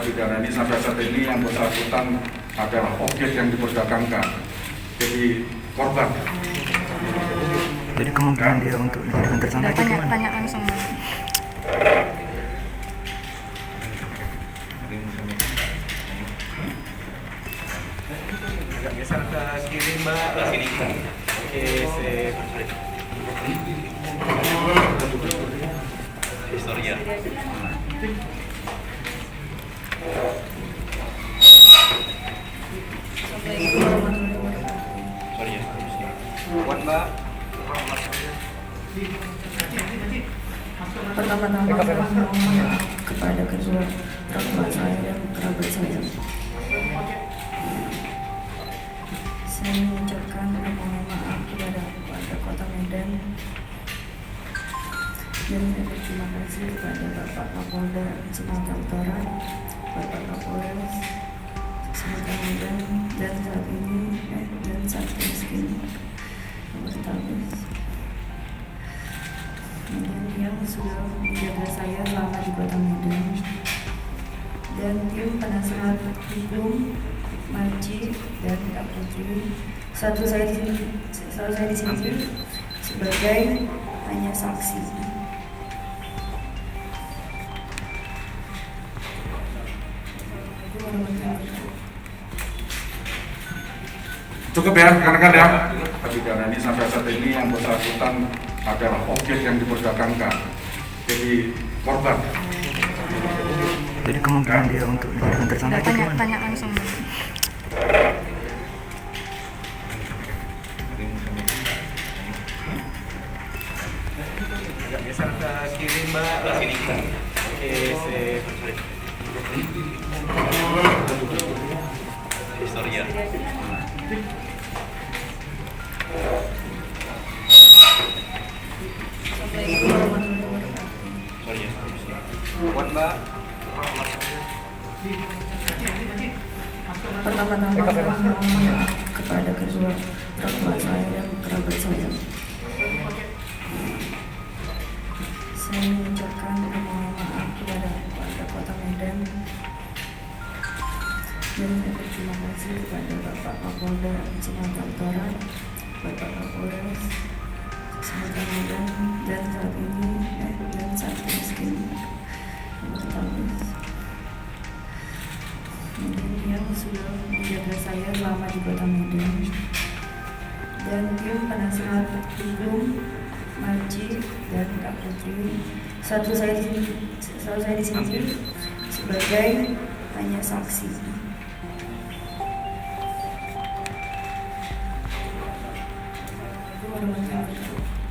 pidana ini sampai saat ini yang bersangkutan adalah objek yang diperdagangkan, jadi korban. Jadi kemungkinan dia untuk dijadikan tersangka itu gimana? Tanya langsung. Agak geser ke kiri Mbak, ke sini. Oke, sip. Historia. Sorry ya. Buat Mbak. Pertama-tama saya mohon maaf kepada kedua orang tua saya dan kerabat saya. Saya mengucapkan permohonan maaf kepada warga Kota Medan dan saya berterima kasih kepada Bapak Kapolda Sumatera Utara, Bapak Kapolres Sumatera Medan dan saat miskin Polrestabes yang sudah menjaga saya selama di Kota Medan, dan tim penasehat hukum Marji dan Kak Putri. Satu saya di sini sebagai hanya saksi. Cukup ya rekan-rekan ya. Pidana ini sampai saat ini yang bersangkutan adalah objek yang diperdagangkan, jadi korban. Jadi kemungkinan dia untuk dijadikan tersangka itu gimana? Tanya langsung. Agak geser ke kiri Mbak, ke sini. Oke, sip. Historia. Sorry ya. Buat Mbak. Pertama-tama saya mohon maaf kepada kedua orang tua saya dan kerabat saya. Saya mengucapkan permohonan maaf kepada warga Kota Medan dan saya berterima kasih kepada Bapak Kapolda Sumatera Utara, Bapak Kapolres Sumatera Medan dan saat miskin Polrestabes yang sudah menjaga saya selama di Kota Medan, dan tim penasehat hukum Marji dan Kak Putri. Satu saya di sini sebagai hanya saksi. Warahmatullahi wabarakatuh.